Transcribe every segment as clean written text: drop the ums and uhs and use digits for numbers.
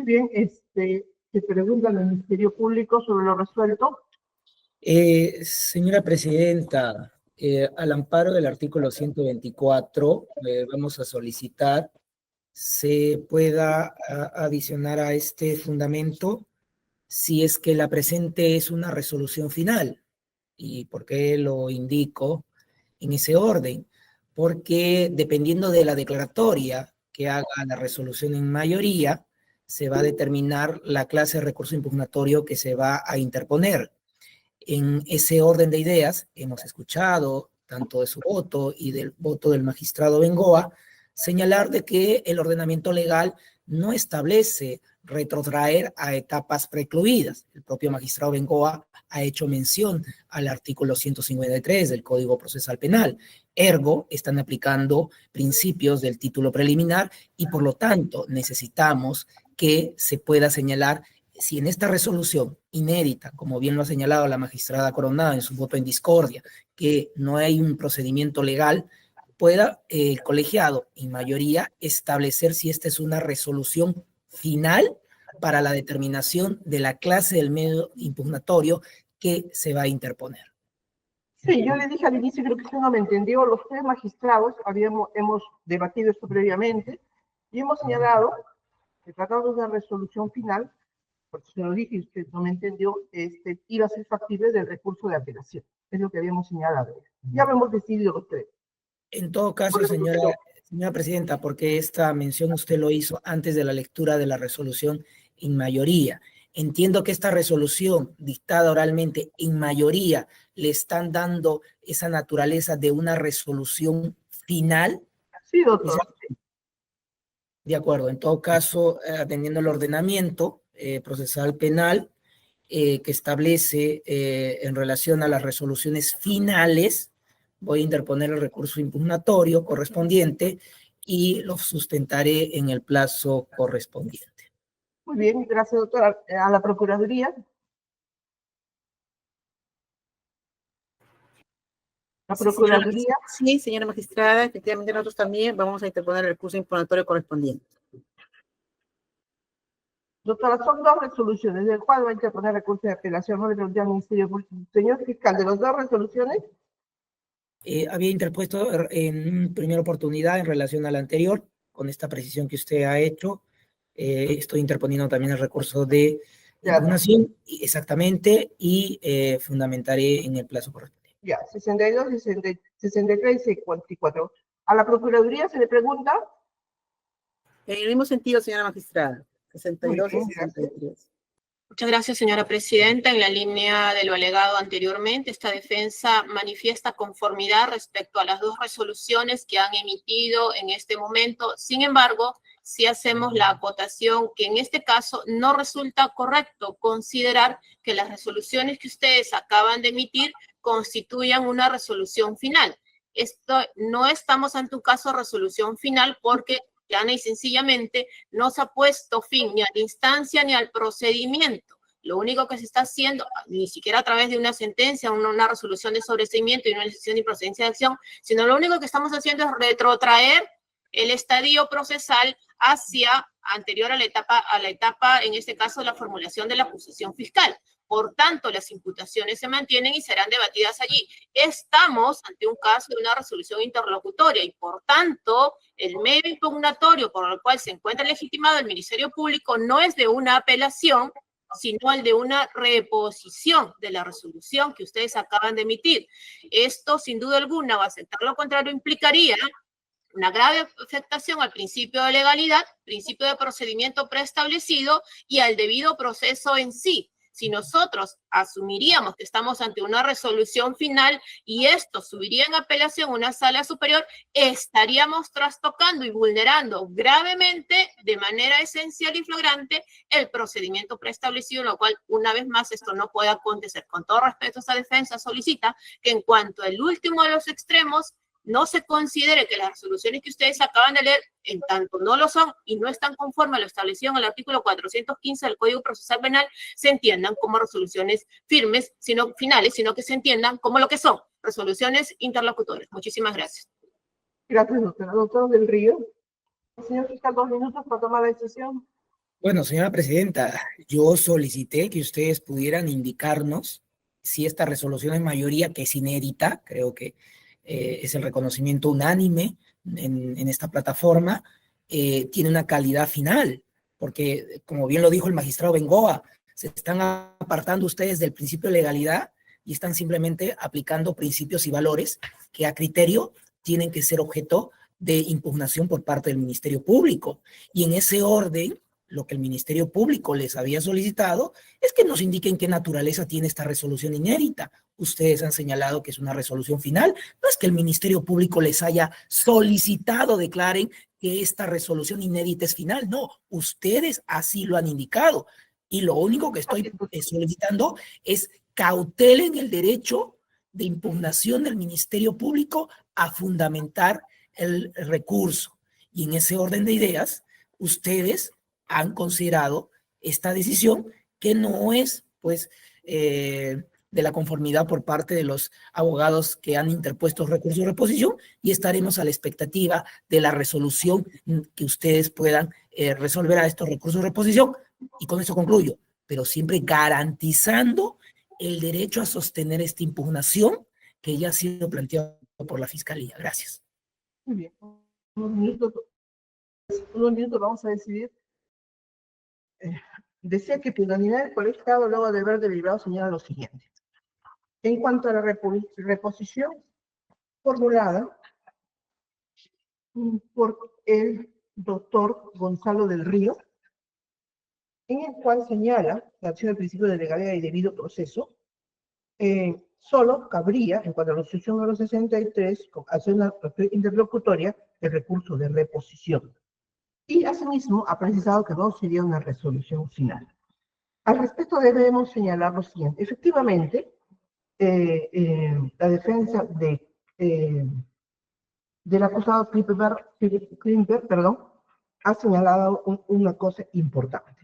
bien, se pregunta al Ministerio Público sobre lo resuelto. Señora Presidenta, al amparo del artículo 124, vamos a solicitar se pueda adicionar a este fundamento si es que la presente es una resolución final. ¿Y por qué lo indico en ese orden? Porque dependiendo de la declaratoria que haga la resolución en mayoría, se va a determinar la clase de recurso impugnatorio que se va a interponer. En ese orden de ideas, hemos escuchado tanto de su voto y del voto del magistrado Bengoa, señalar de que el ordenamiento legal no establece retrotraer a etapas precluidas. El propio magistrado Bengoa ha hecho mención al artículo 153 del Código Procesal Penal. Ergo, están aplicando principios del título preliminar y por lo tanto necesitamos que se pueda señalar si en esta resolución inédita, como bien lo ha señalado la magistrada Coronado en su voto en discordia, que no hay un procedimiento legal, pueda el colegiado, en mayoría, establecer si esta es una resolución final para la determinación de la clase del medio impugnatorio que se va a interponer. Sí, yo le dije al inicio, creo que usted no me entendió, los tres magistrados hemos debatido esto previamente y hemos señalado que tratando de una resolución final, porque se lo dije y usted no me entendió, iba a ser factible del recurso de apelación. Es lo que habíamos señalado. Ya lo hemos decidido los tres. En todo caso, señora Presidenta, porque esta mención usted lo hizo antes de la lectura de la resolución en mayoría. Entiendo que esta resolución dictada oralmente en mayoría le están dando esa naturaleza de una resolución final. Sí, doctor. De acuerdo, en todo caso, atendiendo el ordenamiento procesal penal que establece en relación a las resoluciones finales, voy a interponer el recurso impugnatorio correspondiente y lo sustentaré en el plazo correspondiente. Muy bien, gracias, doctora. A la Procuraduría. La Procuraduría. Sí, señora magistrada, efectivamente nosotros también vamos a interponer el recurso impugnatorio correspondiente. Doctora, son dos resoluciones, del cual va a interponer recurso de apelación. No le pregunté al Ministerio Público. Señor fiscal, de las dos resoluciones. Había interpuesto en primera oportunidad en relación a la anterior, con esta precisión que usted ha hecho. Estoy interponiendo también el recurso de impugnación, exactamente, y fundamentaré en el plazo correspondiente. Ya, 62, 63 y 54. A la Procuraduría se le pregunta. En el mismo sentido, señora magistrada, 62 y 63. Muchas gracias, señora presidenta. En la línea de lo alegado anteriormente, esta defensa manifiesta conformidad respecto a las dos resoluciones que han emitido en este momento. Sin embargo, sí hacemos la acotación que en este caso no resulta correcto considerar que las resoluciones que ustedes acaban de emitir constituyan una resolución final. No estamos ante un caso de resolución final porque plana y sencillamente no se ha puesto fin ni a la instancia ni al procedimiento. Lo único que se está haciendo, ni siquiera a través de una sentencia, una resolución de sobreseimiento y una decisión de improcedencia de acción, sino lo único que estamos haciendo es retrotraer el estadio procesal hacia anterior a la etapa, en este caso, de la formulación de la acusación fiscal. Por tanto, las imputaciones se mantienen y serán debatidas allí. Estamos ante un caso de una resolución interlocutoria y, por tanto, el medio impugnatorio por el cual se encuentra legitimado el Ministerio Público no es de una apelación, sino el de una reposición de la resolución que ustedes acaban de emitir. Esto, sin duda alguna, o aceptar lo contrario, implicaría una grave afectación al principio de legalidad, principio de procedimiento preestablecido y al debido proceso en sí. Si nosotros asumiríamos que estamos ante una resolución final y esto subiría en apelación a una sala superior, estaríamos trastocando y vulnerando gravemente, de manera esencial y flagrante, el procedimiento preestablecido, lo cual, una vez más, esto no puede acontecer. Con todo respeto, esta defensa solicita que en cuanto al último de los extremos, no se considere que las resoluciones que ustedes acaban de leer, en tanto no lo son y no están conformes a lo establecido en el artículo 415 del Código Procesal Penal, se entiendan como resoluciones firmes, sino finales, sino que se entiendan como lo que son, resoluciones interlocutorias. Muchísimas gracias. Gracias, doctora. Doctor del Río. Señor fiscal, 2 minutos para tomar la decisión. Bueno, señora presidenta, yo solicité que ustedes pudieran indicarnos si esta resolución en mayoría, que es inédita, creo que es el reconocimiento unánime en esta plataforma, tiene una calidad final, porque como bien lo dijo el magistrado Bengoa, se están apartando ustedes del principio de legalidad y están simplemente aplicando principios y valores que a criterio tienen que ser objeto de impugnación por parte del Ministerio Público. Y en ese orden, lo que el Ministerio Público les había solicitado es que nos indiquen qué naturaleza tiene esta resolución inédita. Ustedes han señalado que es una resolución final. No es que el Ministerio Público les haya solicitado, declaren que esta resolución inédita es final. No, ustedes así lo han indicado. Y lo único que estoy solicitando es cautelen el derecho de impugnación del Ministerio Público a fundamentar el recurso. Y en ese orden de ideas, ustedes han considerado esta decisión que no es, pues, de la conformidad por parte de los abogados que han interpuesto recursos de reposición, y estaremos a la expectativa de la resolución que ustedes puedan resolver a estos recursos de reposición. Y con eso concluyo, pero siempre garantizando el derecho a sostener esta impugnación que ya ha sido planteado por la Fiscalía. Gracias. Muy bien. Unos minutos vamos a decidir. Desea que por unanimidad el colegiado, luego de haber deliberado, señala lo siguiente. En cuanto a la reposición formulada por el doctor Gonzalo del Río, en el cual señala la acción del principio de legalidad y debido proceso, solo cabría, en cuanto a la resolución número 63, con acción interlocutoria, el recurso de reposición. Y asimismo ha precisado que no sería una resolución final. Al respecto debemos señalar lo siguiente. Efectivamente, la defensa del acusado Klimper, ha señalado una cosa importante.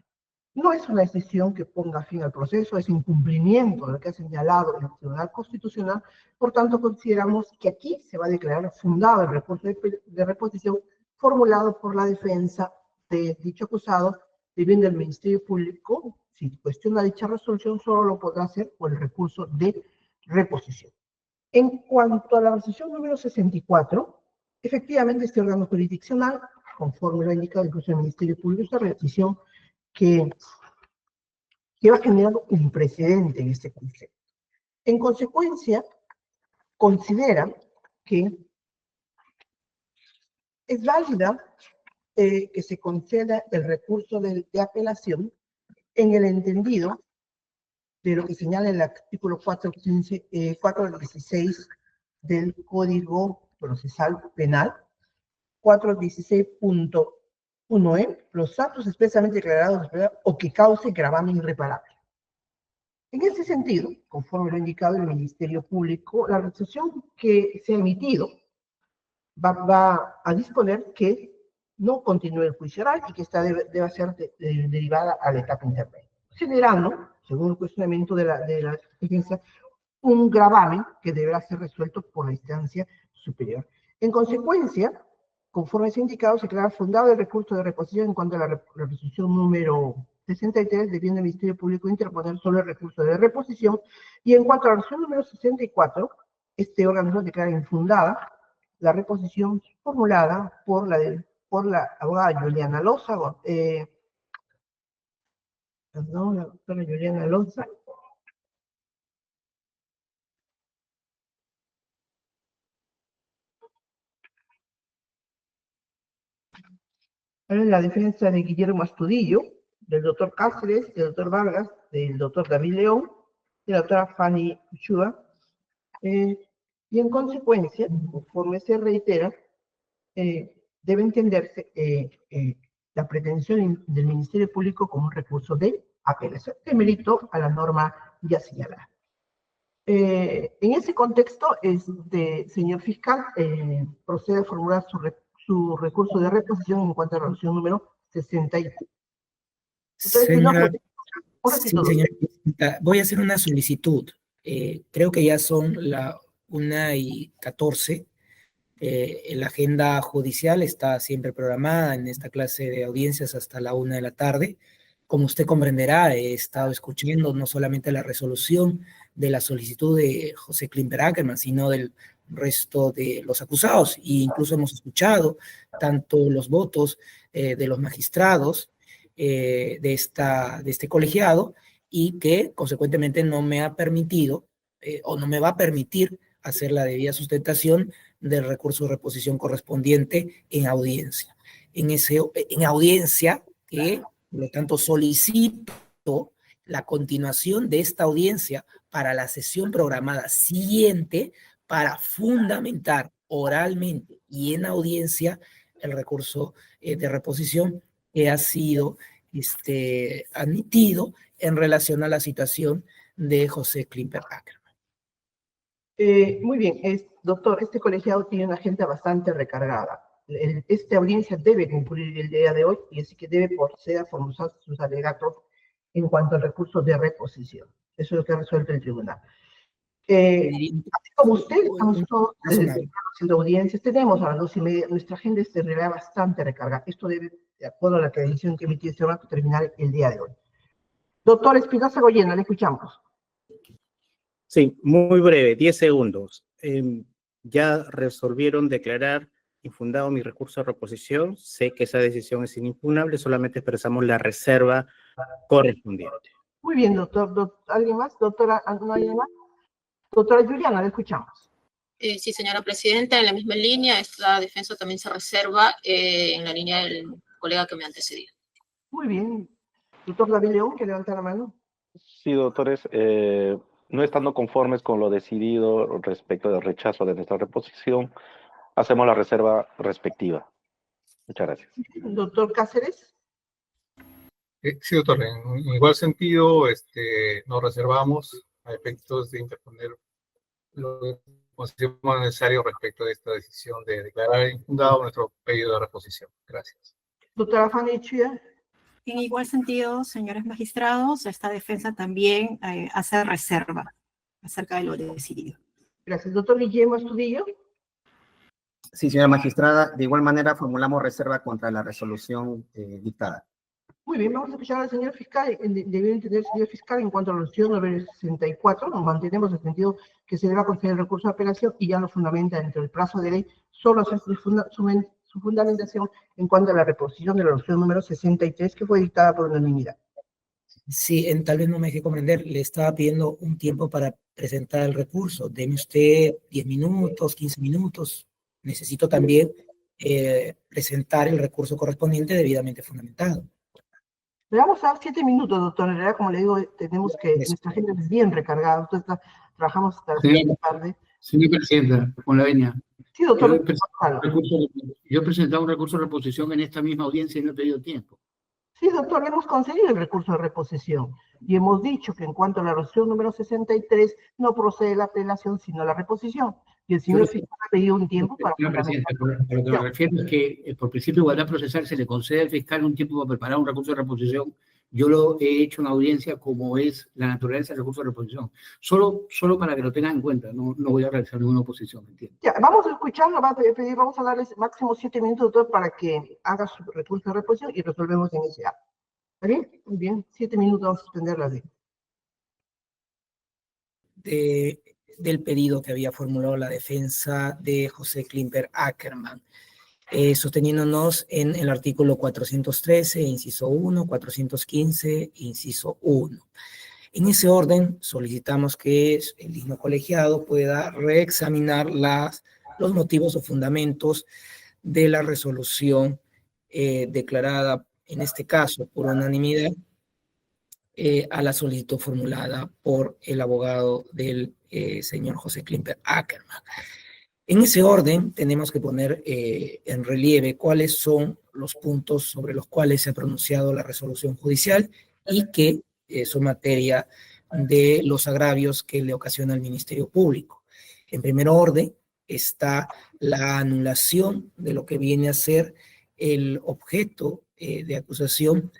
No es una decisión que ponga fin al proceso, es incumplimiento de lo que ha señalado el Tribunal Constitucional. Por tanto, consideramos que aquí se va a declarar fundado el recurso de reposición formulado por la defensa de dicho acusado, debiendo el Ministerio Público, si cuestiona dicha resolución, solo lo podrá hacer por el recurso de reposición. En cuanto a la resolución número 64, efectivamente este órgano jurisdiccional, conforme lo ha indicado incluso el Ministerio Público, esta decisión que va generando un precedente en este concepto. En consecuencia, considera que es válida que se conceda el recurso de apelación en el entendido de lo que señala el artículo 416 del Código Procesal Penal, 416.1e, los actos expresamente declarados o que cause gravamen irreparable. En ese sentido, conforme lo ha indicado el Ministerio Público, la resolución que se ha emitido va a disponer que no continúe el juicio oral y que esta debe ser derivada a la etapa intermedia, generando, según el cuestionamiento de la defensa, un gravamen que deberá ser resuelto por la instancia superior. En consecuencia, conforme se ha indicado, se declara fundado el recurso de reposición en cuanto a la resolución número 63, debiendo el Ministerio Público interponer solo el recurso de reposición, y en cuanto a la resolución número 64, este organismo declara infundada la reposición formulada por la abogada Juliana Loza, la doctora Juliana Loza, en la defensa de Guillermo Astudillo, del doctor Cáceres, del doctor Vargas, del doctor David León, de la doctora Fanny Uchua, y en consecuencia, conforme se reitera, debe entenderse la pretensión del Ministerio Público como un recurso de apelación, de mérito a la norma ya señalada. En ese contexto, señor fiscal, procede a formular su recurso de reposición en cuanto a la resolución número 63. Señora, sí, señora presidenta, voy a hacer una solicitud. Creo que ya son la 1:14. La agenda judicial está siempre programada en esta clase de audiencias hasta la 1 de la tarde. Como usted comprenderá, he estado escuchando no solamente la resolución de la solicitud de José Klimper Ackerman, sino del resto de los acusados, e incluso hemos escuchado tanto los votos de los magistrados de este colegiado, y que consecuentemente no me ha permitido o no me va a permitir hacer la debida sustentación del recurso de reposición correspondiente en audiencia. En audiencia que, por lo tanto, solicito la continuación de esta audiencia para la sesión programada siguiente para fundamentar oralmente y en audiencia el recurso de reposición que ha sido admitido en relación a la situación de José Klimper Ackerman. Muy bien, doctor, este colegiado tiene una agenda bastante recargada. Esta audiencia debe concluir el día de hoy y así que debe proceder a formular sus alegatos en cuanto al recurso de reposición. Eso es lo que ha resuelto el tribunal. Así como usted, estamos todos haciendo audiencias, tenemos a las 2:30, nuestra agenda es de realidad bastante recargada. Esto debe, de acuerdo a la decisión que emitió este banco, terminar el día de hoy. Doctor Espinosa Goyena, le escuchamos. Sí, muy breve, 10 segundos. Ya resolvieron declarar infundado mi recurso de reposición. Sé que esa decisión es inimpugnable, solamente expresamos la reserva correspondiente. Muy bien, doctor. ¿Alguien más? Doctora, ¿no hay más? Doctora Juliana, le escuchamos. Sí, señora presidenta, en la misma línea, esta defensa también se reserva en la línea del colega que me antecedió. Muy bien. Doctor David León, que levanta la mano. Sí, doctores, no estando conformes con lo decidido respecto del rechazo de nuestra reposición, hacemos la reserva respectiva. Muchas gracias. Doctor Cáceres. Sí, doctor, en igual sentido, nos reservamos a efectos de interponer lo que consideramos necesario respecto de esta decisión de declarar infundado nuestro pedido de reposición. Gracias. Doctora Fanny Chía. En igual sentido, señores magistrados, esta defensa también hace reserva acerca de lo decidido. Gracias. Doctor Guillermo Astudillo. Sí, señora magistrada, de igual manera formulamos reserva contra la resolución dictada. Muy bien, vamos a escuchar al señor fiscal. Debe entender, señor fiscal, en cuanto a la resolución número 64, nos mantenemos en el sentido que se deba conceder el recurso de apelación y ya lo fundamenta dentro del plazo de ley, solo hacer su fundamentación en cuanto a la reposición de la resolución número 63, que fue dictada por unanimidad. Sí, tal vez no me dejé comprender, le estaba pidiendo un tiempo para presentar el recurso. Deme usted 10 minutos, 15 minutos. Necesito también presentar el recurso correspondiente debidamente fundamentado. Le vamos a dar 7 minutos, doctor. En realidad, como le digo, tenemos que, nuestra agenda es bien recargada. Trabajamos hasta la tarde. Señora presidenta, con la venia. Sí, doctor. Yo he presentado un recurso de reposición en esta misma audiencia y no he pedido tiempo. Sí, doctor, le hemos concedido el recurso de reposición y hemos dicho que en cuanto a la resolución número 63 no procede la apelación sino la reposición. Y el señor fiscal ha pedido un tiempo para... Señora presidenta, a lo que me refiero es que por principio de igualdad procesal se le concede al fiscal un tiempo para preparar un recurso de reposición. Yo lo he hecho en audiencia como es la naturaleza del recurso de reposición. Solo para que lo tengan en cuenta, no voy a realizar ninguna oposición, ¿me entiendes? Ya, vamos a escucharlo, vamos a darles máximo 7 minutos, doctor, para que haga su recurso de reposición y resolvemos en ese acto. ¿Está bien? Muy bien, 7 minutos, vamos a suspender la ley. Del pedido que había formulado la defensa de José Klimper Ackerman, sosteniéndonos en el artículo 413, inciso 1, 415, inciso 1. En ese orden, solicitamos que el digno colegiado pueda reexaminar los motivos o fundamentos de la resolución declarada, en este caso, por unanimidad, a la solicitud formulada por el abogado del señor José Klimper Ackerman. En ese orden, tenemos que poner en relieve cuáles son los puntos sobre los cuales se ha pronunciado la resolución judicial y que son materia de los agravios que le ocasiona el Ministerio Público. En primer orden está la anulación de lo que viene a ser el objeto de acusación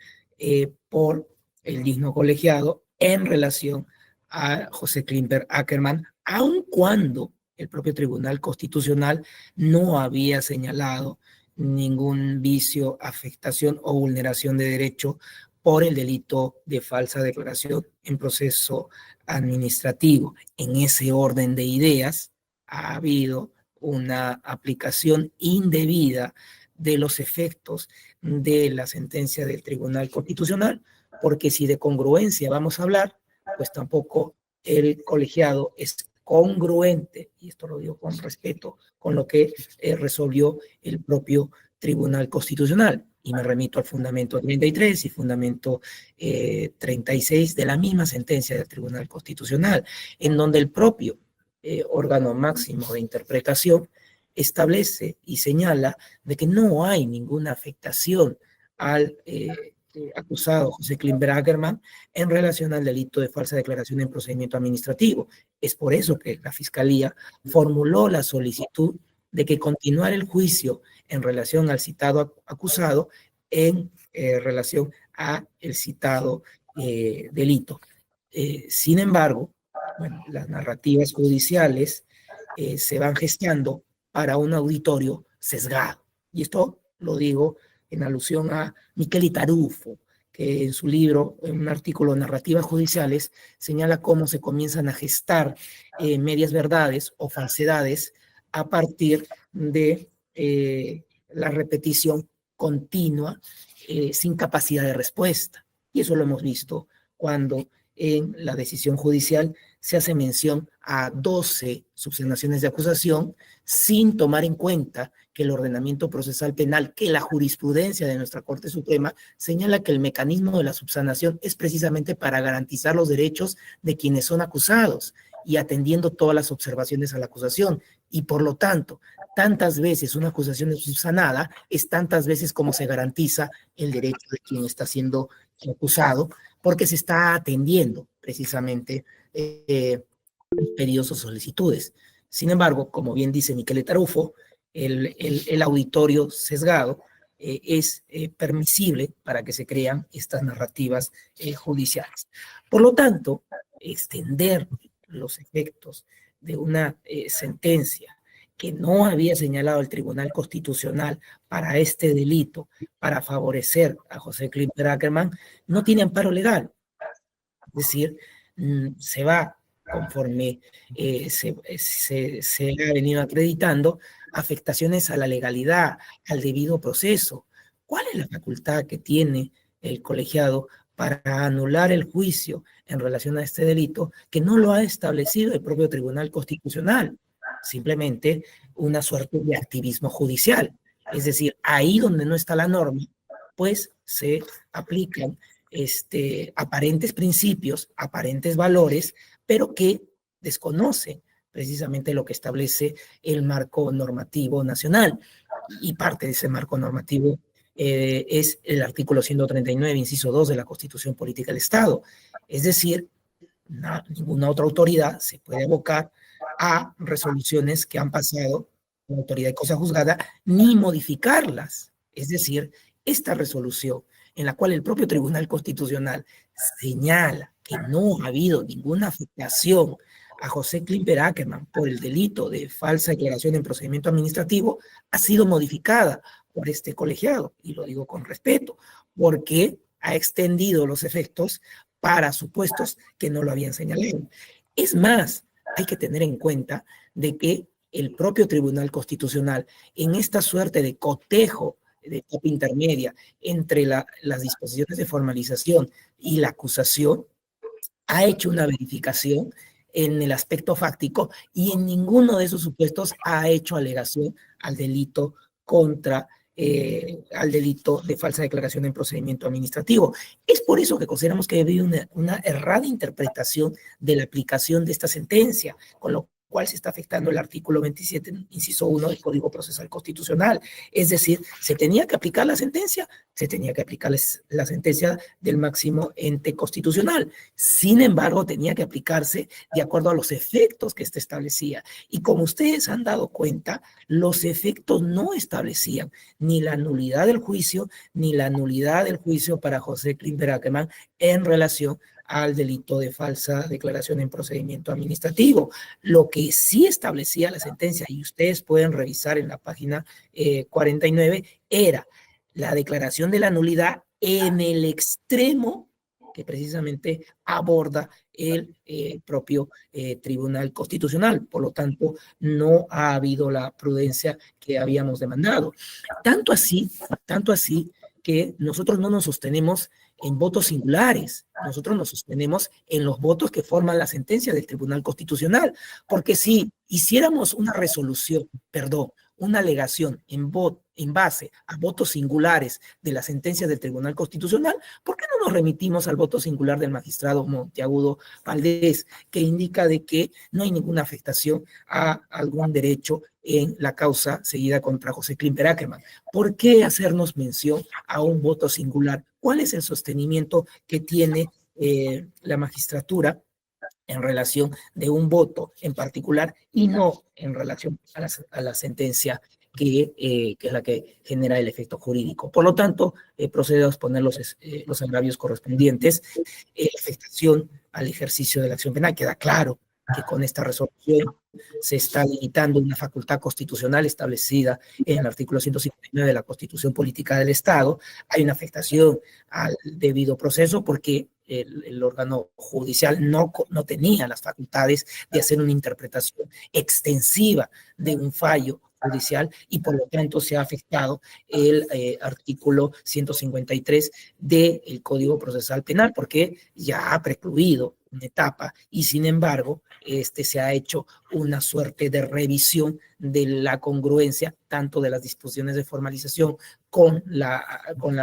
por el digno colegiado en relación a José Klimper Ackerman, aun cuando el propio Tribunal Constitucional no había señalado ningún vicio, afectación o vulneración de derecho por el delito de falsa declaración en proceso administrativo. En ese orden de ideas ha habido una aplicación indebida de los efectos de la sentencia del Tribunal Constitucional, porque si de congruencia vamos a hablar, pues tampoco el colegiado es congruente, y esto lo digo con respeto, con lo que resolvió el propio Tribunal Constitucional. Y me remito al fundamento 33 y fundamento 36 de la misma sentencia del Tribunal Constitucional, en donde el propio órgano máximo de interpretación establece y señala de que no hay ninguna afectación al acusado José Klimber Ackerman en relación al delito de falsa declaración en procedimiento administrativo. Es por eso que la Fiscalía formuló la solicitud de que continuara el juicio en relación al citado acusado en relación a el citado delito. Sin embargo, bueno, las narrativas judiciales se van gestando para un auditorio sesgado. Y esto lo digo en alusión a Micheli Tarufo, que en su libro, en un artículo Narrativas Judiciales, señala cómo se comienzan a gestar medias verdades o falsedades a partir de la repetición continua sin capacidad de respuesta. Y eso lo hemos visto cuando en la decisión judicial se hace mención a 12 subsanaciones de acusación sin tomar en cuenta que el ordenamiento procesal penal, que la jurisprudencia de nuestra Corte Suprema señala que el mecanismo de la subsanación es precisamente para garantizar los derechos de quienes son acusados y atendiendo todas las observaciones a la acusación. Y por lo tanto, tantas veces una acusación es subsanada es tantas veces como se garantiza el derecho de quien está siendo acusado, porque se está atendiendo precisamente pedidos o solicitudes. Sin embargo, como bien dice Micheli Tarufo, el auditorio sesgado es permisible para que se crean estas narrativas judiciales. Por lo tanto, extender los efectos de una sentencia que no había señalado el Tribunal Constitucional para este delito, para favorecer a José Klimber Ackerman, no tiene amparo legal. Es decir, se va conforme se ha venido acreditando afectaciones a la legalidad, al debido proceso. ¿Cuál es la facultad que tiene el colegiado para anular el juicio en relación a este delito que no lo ha establecido el propio Tribunal Constitucional? Simplemente una suerte de activismo judicial. Es decir, ahí donde no está la norma, pues se aplican aparentes principios, aparentes valores, pero que desconocen precisamente lo que establece el marco normativo nacional. Y parte de ese marco normativo es el artículo 139, inciso 2 de la Constitución Política del Estado. Es decir, ninguna otra autoridad se puede abocar a resoluciones que han pasado por la autoridad de cosa juzgada, ni modificarlas. Es decir, esta resolución en la cual el propio Tribunal Constitucional señala que no ha habido ninguna afectación a José Klimber Ackerman por el delito de falsa declaración en procedimiento administrativo, ha sido modificada por este colegiado, y lo digo con respeto, porque ha extendido los efectos para supuestos que no lo habían señalado. Es más, hay que tener en cuenta de que el propio Tribunal Constitucional, en esta suerte de cotejo de etapa intermedia entre las disposiciones de formalización y la acusación, ha hecho una verificación en el aspecto fáctico y en ninguno de esos supuestos ha hecho alegación al delito al delito de falsa declaración en procedimiento administrativo. Es por eso que consideramos que ha habido una errada interpretación de la aplicación de esta sentencia, con lo cual se está afectando el artículo 27, inciso 1 del Código Procesal Constitucional. Es decir, se tenía que aplicar la sentencia, se tenía que aplicar la sentencia del máximo ente constitucional. Sin embargo, tenía que aplicarse de acuerdo a los efectos que éste establecía. Y como ustedes han dado cuenta, los efectos no establecían ni la nulidad del juicio, ni la nulidad del juicio para José Klimber Ackerman en relación al delito de falsa declaración en procedimiento administrativo. Lo que sí establecía la sentencia, y ustedes pueden revisar en la página 49, era la declaración de la nulidad en el extremo que precisamente aborda el propio Tribunal Constitucional. Por lo tanto, no ha habido la prudencia que habíamos demandado. Tanto así que nosotros no nos sostenemos en votos singulares, nosotros nos sostenemos en los votos que forman la sentencia del Tribunal Constitucional, porque si hiciéramos una resolución, una alegación en base a votos singulares de la sentencia del Tribunal Constitucional, ¿por qué no nos remitimos al voto singular del magistrado Monteagudo Valdés, que indica de que no hay ninguna afectación a algún derecho en la causa seguida contra José Klimper Ackerman? ¿Por qué hacernos mención a un voto singular? ¿Cuál es el sostenimiento que tiene la magistratura en relación de un voto en particular y no en relación a la sentencia que es la que genera el efecto jurídico? Por lo tanto, procedo a exponer los agravios correspondientes. Afectación al ejercicio de la acción penal. Queda claro que con esta resolución se está limitando una facultad constitucional establecida en el artículo 159 de la Constitución Política del Estado. Hay una afectación al debido proceso porque el órgano judicial no tenía las facultades de hacer una interpretación extensiva de un fallo judicial y por lo tanto se ha afectado el artículo 153 del Código Procesal Penal porque ya ha precluido una etapa y sin embargo se ha hecho una suerte de revisión de la congruencia tanto de las disposiciones de formalización con la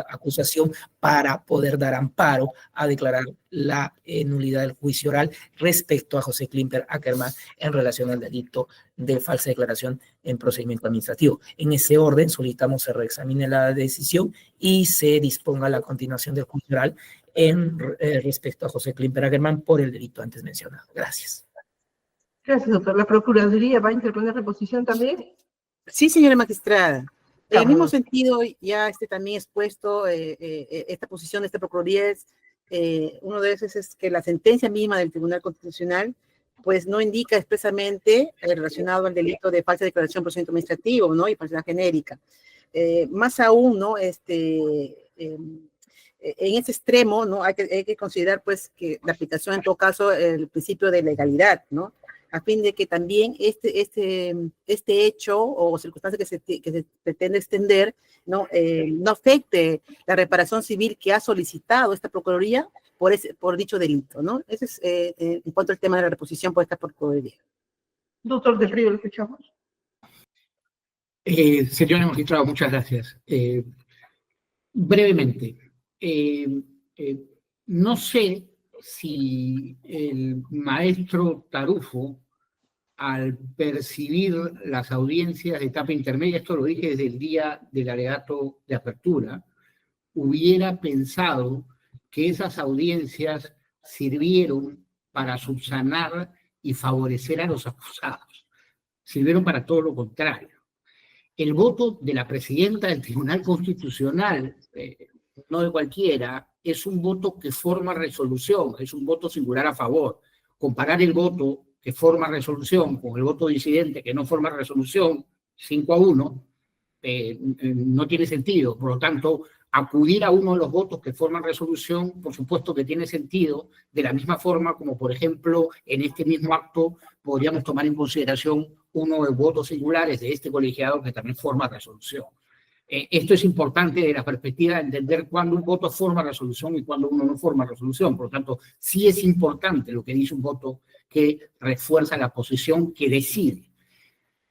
acusación para poder dar amparo a declarar la nulidad del juicio oral respecto a José Klimper Ackerman en relación al delito de falsa declaración en procedimiento administrativo. En ese orden solicitamos se reexamine la decisión y se disponga la continuación del juicio oral respecto a José Klimper Ackerman por el delito antes mencionado. Gracias. Gracias, doctor. ¿La Procuraduría va a interponer reposición también? Sí, señora magistrada. En el mismo Vamos. sentido, ya también expuesto esta posición de esta Procuraduría es, uno de esos es que la sentencia misma del Tribunal Constitucional pues no indica expresamente relacionado al delito de falsa declaración de procedimiento administrativo, ¿no? Y falsedad genérica. Más aún, ¿no? En ese extremo, ¿no? Hay que considerar, pues, que la aplicación, en todo caso, el principio de legalidad, ¿no? A fin de que también este hecho o circunstancia que se pretende extender, ¿no? No afecte la reparación civil que ha solicitado esta Procuraduría por dicho delito, ¿no? Ese es en cuanto al tema de la reposición por esta Procuraduría. Doctor Del Río, ¿lo escuchamos? Señora magistrada, muchas gracias. Brevemente, no sé si el maestro Tarufo, al percibir las audiencias de etapa intermedia, esto lo dije desde el día del alegato de apertura, hubiera pensado que esas audiencias sirvieron para subsanar y favorecer a los acusados. Sirvieron para todo lo contrario. El voto de la presidenta del Tribunal Constitucional, no de cualquiera, es un voto que forma resolución, es un voto singular a favor. Comparar el voto que forma resolución con el voto disidente que no forma resolución, 5-1, no tiene sentido. Por lo tanto, acudir a uno de los votos que forman resolución, por supuesto que tiene sentido, de la misma forma como, por ejemplo, en este mismo acto podríamos tomar en consideración uno de los votos singulares de este colegiado que también forma resolución. Esto es importante de la perspectiva de entender cuándo un voto forma resolución y cuándo uno no forma resolución. Por lo tanto, sí es importante lo que dice un voto que refuerza la posición que decide.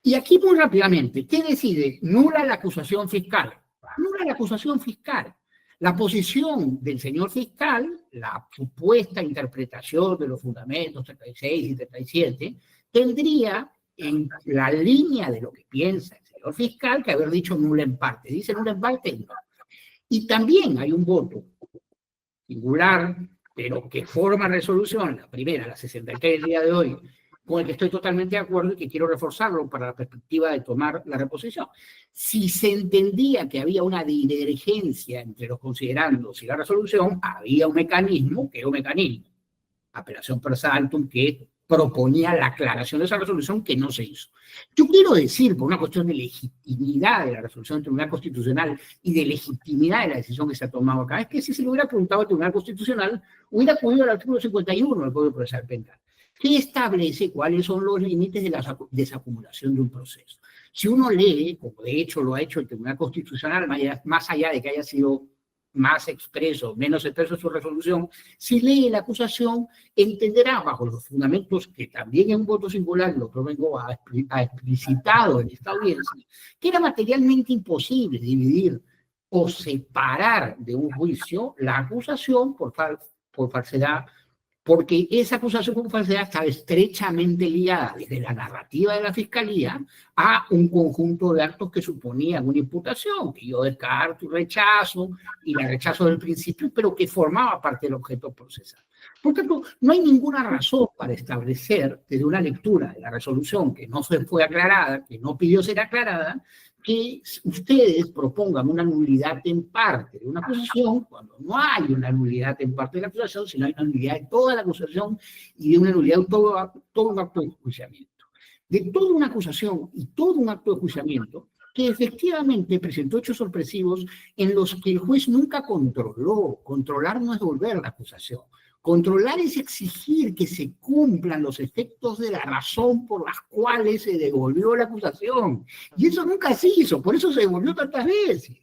Y aquí muy rápidamente, ¿qué decide? Nula la acusación fiscal. Nula la acusación fiscal. La posición del señor fiscal, la supuesta interpretación de los fundamentos 36 y 37, tendría en la línea de lo que piensa el señor fiscal que haber dicho nula en parte. Dice nula en parte, no. Y también hay un voto singular, pero que forma resolución, la primera, la 63 del día de hoy, con el que estoy totalmente de acuerdo y que quiero reforzarlo para la perspectiva de tomar la reposición. Si se entendía que había una divergencia entre los considerandos y la resolución, había un mecanismo, que era un mecanismo apelación per saltum, que proponía la aclaración de esa resolución que no se hizo. Yo quiero decir, por una cuestión de legitimidad de la resolución del Tribunal Constitucional y de legitimidad de la decisión que se ha tomado acá, es que si se le hubiera preguntado al Tribunal Constitucional, hubiera acudido al artículo 51 del Código Procesal Penal, que establece cuáles son los límites de la desacumulación de un proceso. Si uno lee, como de hecho lo ha hecho el Tribunal Constitucional, más allá de que haya sido más expreso, menos expreso su resolución, si lee la acusación, entenderá bajo los fundamentos que también en un voto singular lo provengo ha explicitado en esta audiencia, que era materialmente imposible dividir o separar de un juicio la acusación por falsedad, porque esa acusación por falsedad estaba estrechamente ligada desde la narrativa de la Fiscalía a un conjunto de actos que suponían una imputación, que yo descarto y rechazo, y la rechazo del principio, pero que formaba parte del objeto procesal. Por tanto, no hay ninguna razón para establecer desde una lectura de la resolución que no fue aclarada, que no pidió ser aclarada, que ustedes propongan una nulidad en parte de una acusación cuando no hay una nulidad en parte de la acusación, sino hay una nulidad de toda la acusación y de una nulidad de todo un acto de enjuiciamiento. De toda una acusación y todo un acto de enjuiciamiento que efectivamente presentó hechos sorpresivos en los que el juez nunca controló. Controlar no es devolver la acusación. Controlar es exigir que se cumplan los efectos de la razón por las cuales se devolvió la acusación. Y eso nunca se hizo, por eso se devolvió tantas veces.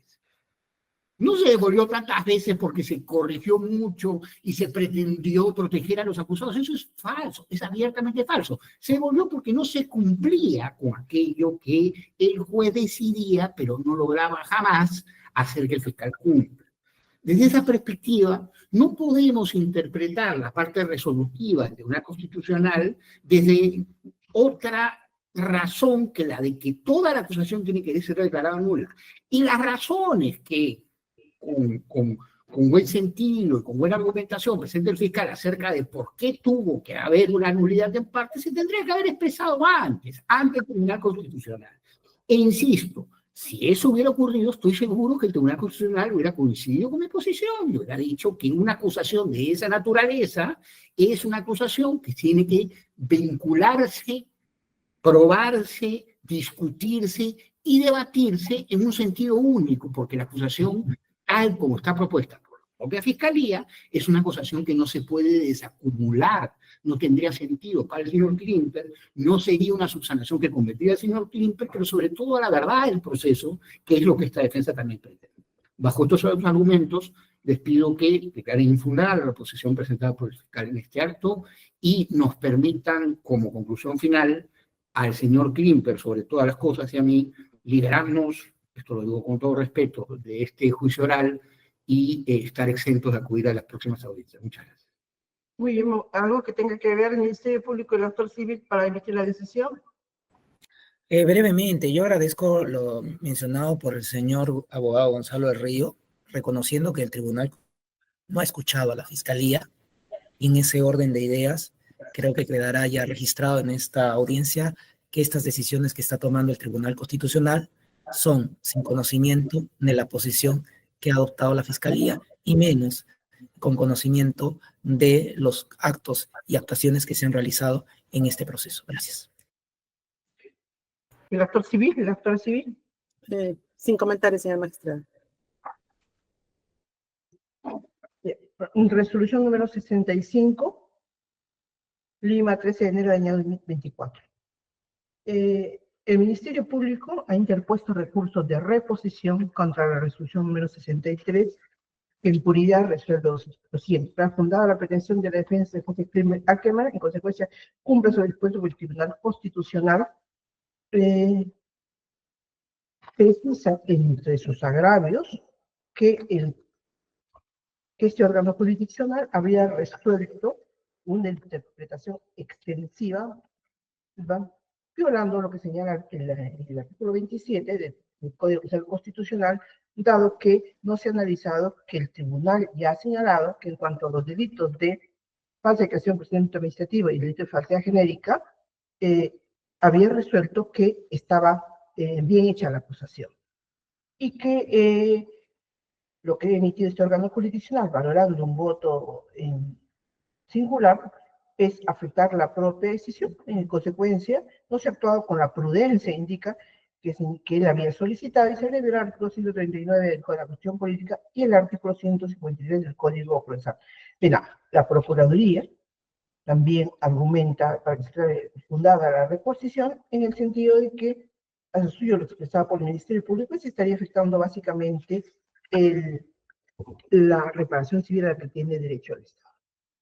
No se devolvió tantas veces porque se corrigió mucho y se pretendió proteger a los acusados. Eso es falso, es abiertamente falso. Se devolvió porque no se cumplía con aquello que el juez decidía, pero no lograba jamás hacer que el fiscal cumpla. Desde esa perspectiva, no podemos interpretar la parte resolutiva del Tribunal Constitucional desde otra razón que la de que toda la acusación tiene que ser declarada nula. Y las razones que con buen sentido y con buena argumentación presenta el fiscal acerca de por qué tuvo que haber una nulidad en parte, se tendría que haber expresado antes del Tribunal Constitucional. E insisto, si eso hubiera ocurrido, estoy seguro que el Tribunal Constitucional hubiera coincidido con mi posición y hubiera dicho que una acusación de esa naturaleza es una acusación que tiene que vincularse, probarse, discutirse y debatirse en un sentido único, porque la acusación, tal como está propuesta por la propia Fiscalía, es una acusación que no se puede desacumular, no tendría sentido para el señor Klimper, no sería una subsanación que convertiría al señor Klimper, pero sobre todo a la verdad del proceso, que es lo que esta defensa también pretende. Bajo estos argumentos, les pido que declaren infundada la reposición presentada por el fiscal en este acto y nos permitan, como conclusión final, al señor Klimper, sobre todas las cosas, y a mí, liberarnos, esto lo digo con todo respeto, de este juicio oral y estar exentos de acudir a las próximas audiencias. Muchas gracias. Muy bien, ¿algo que tenga que ver el Ministerio Público y el actor civil para emitir la decisión? Brevemente, yo agradezco lo mencionado por el señor abogado Gonzalo del Río, reconociendo que el tribunal no ha escuchado a la Fiscalía, y en ese orden de ideas creo que quedará ya registrado en esta audiencia que estas decisiones que está tomando el Tribunal Constitucional son sin conocimiento de la posición que ha adoptado la Fiscalía y menos con conocimiento de los actos y actuaciones que se han realizado en este proceso. Gracias. ¿El actor civil? ¿El actor civil? Sin comentarios, señora magistrada. Resolución número 65, Lima, 13 de enero del año 2024. El Ministerio Público ha interpuesto recursos de reposición contra la resolución número 63, que en puridad resuelve lo siguiente. Está fundada la pretensión de la defensa de José Clemente Ackerman, en consecuencia, cumple sobre el dispuesto por el Tribunal Constitucional, precisa entre sus agravios que este órgano jurisdiccional había resuelto una interpretación extensiva, violando lo que señala el artículo 27 del Código Procesal Constitucional, dado que no se ha analizado que el tribunal ya ha señalado que en cuanto a los delitos de falsificación, procedimiento administrativo y delito de falsedad genérica, había resuelto que estaba bien hecha la acusación. Y que lo que ha emitido este órgano jurisdiccional, valorando un voto singular es afectar la propia decisión. En consecuencia, no se ha actuado con la prudencia, indica que él había solicitado, y se refiere al artículo 139 del Código de la Constitución Política y el artículo 153 del Código Procesal Penal. La Procuraduría también argumenta para que sea fundada la reposición en el sentido de que, a lo suyo lo expresado por el Ministerio Público, se estaría afectando básicamente la reparación civil a la que tiene derecho el Estado.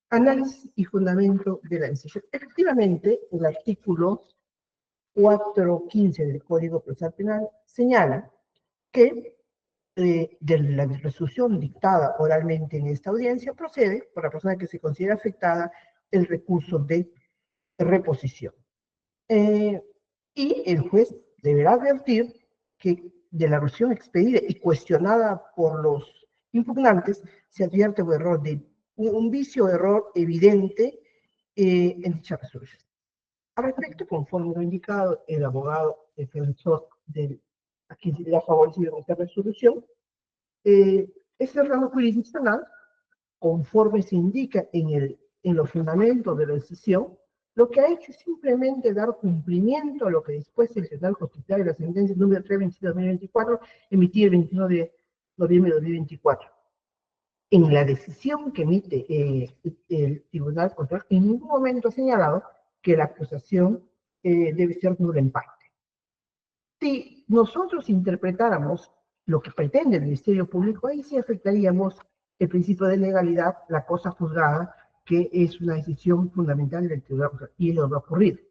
Análisis y fundamento de la decisión. Efectivamente, el artículo 415 del Código Procesal Penal señala que de la resolución dictada oralmente en esta audiencia procede, por la persona que se considera afectada, el recurso de reposición. Y el juez deberá advertir que de la resolución expedida y cuestionada por los impugnantes se advierte un vicio o error evidente en dicha resolución. Al respecto, conforme lo indicado el abogado defensor a quien se le ha favorecido en esta resolución, este órgano jurisdiccional, conforme se indica en los fundamentos de la decisión, lo que ha hecho es simplemente dar cumplimiento a lo que después el Tribunal Constitucional de la sentencia número 327-2024 emitida el 21 de noviembre de 2024. En la decisión que emite el Tribunal Constitucional, en ningún momento ha señalado que la acusación debe ser nula en parte. Si nosotros interpretáramos lo que pretende el Ministerio Público, ahí sí afectaríamos el principio de legalidad, la cosa juzgada, que es una decisión fundamental del Tribunal Constitucional, y lo va a ocurrir.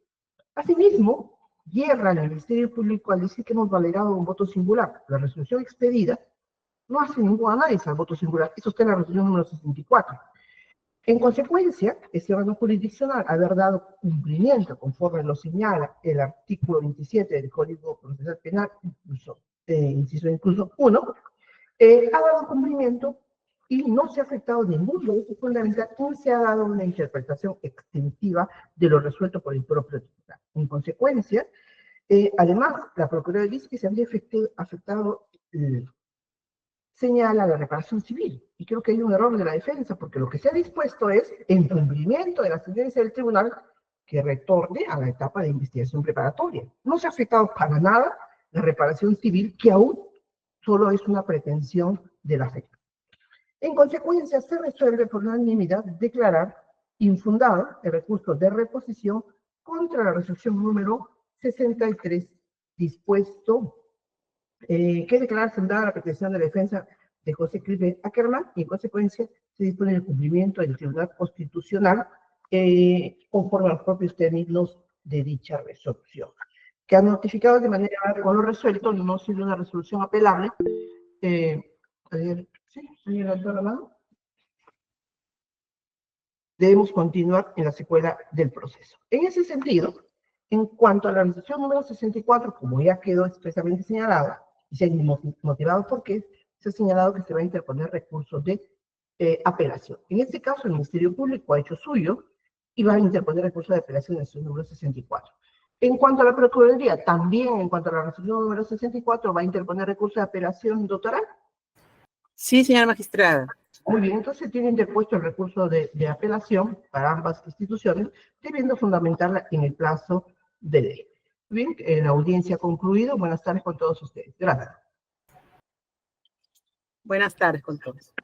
Asimismo, yerra el Ministerio Público al decir que hemos validado un voto singular. La resolución expedida no hace ningún análisis al voto singular. Eso está en la resolución número 64. En consecuencia, este órgano jurisdiccional, haber dado cumplimiento, conforme lo señala el artículo 27 del Código Procesal Penal, incluso 1, ha dado cumplimiento y no se ha afectado ningún derecho fundamental, ni se ha dado una interpretación extensiva de lo resuelto por el propio tribunal. En consecuencia, además, la Procuraduría dice que se habría afectado, señala la reparación civil, y creo que hay un error de la defensa, porque lo que se ha dispuesto es, en cumplimiento de la sentencia del tribunal, que retorne a la etapa de investigación preparatoria. No se ha afectado para nada la reparación civil, que aún solo es una pretensión del afecto. En consecuencia, se resuelve por unanimidad declarar infundado el recurso de reposición contra la resolución número 63, dispuesto que declara fundada la pretensión de la defensa de José Clive Ackerman, y en consecuencia se dispone el cumplimiento del Tribunal Constitucional conforme a los propios términos de dicha resolución, que han notificado de manera con lo resuelto, no siendo una resolución apelable. Sí, señora Dorado. Debemos continuar en la secuela del proceso. En ese sentido, en cuanto a la resolución número 64, como ya quedó expresamente señalada, y se ha motivado por qué, se ha señalado que se va a interponer recursos de apelación. En este caso, el Ministerio Público ha hecho suyo y va a interponer recursos de apelación en el número 64. En cuanto a la Procuraduría, también en cuanto a la resolución número 64, va a interponer recursos de apelación doctoral. Sí, señora magistrada. Muy bien, entonces tiene interpuesto el recurso de apelación para ambas instituciones, debiendo fundamentarla en el plazo de ley. Bien, la audiencia ha concluido. Buenas tardes con todos ustedes. Gracias. Buenas tardes con todos.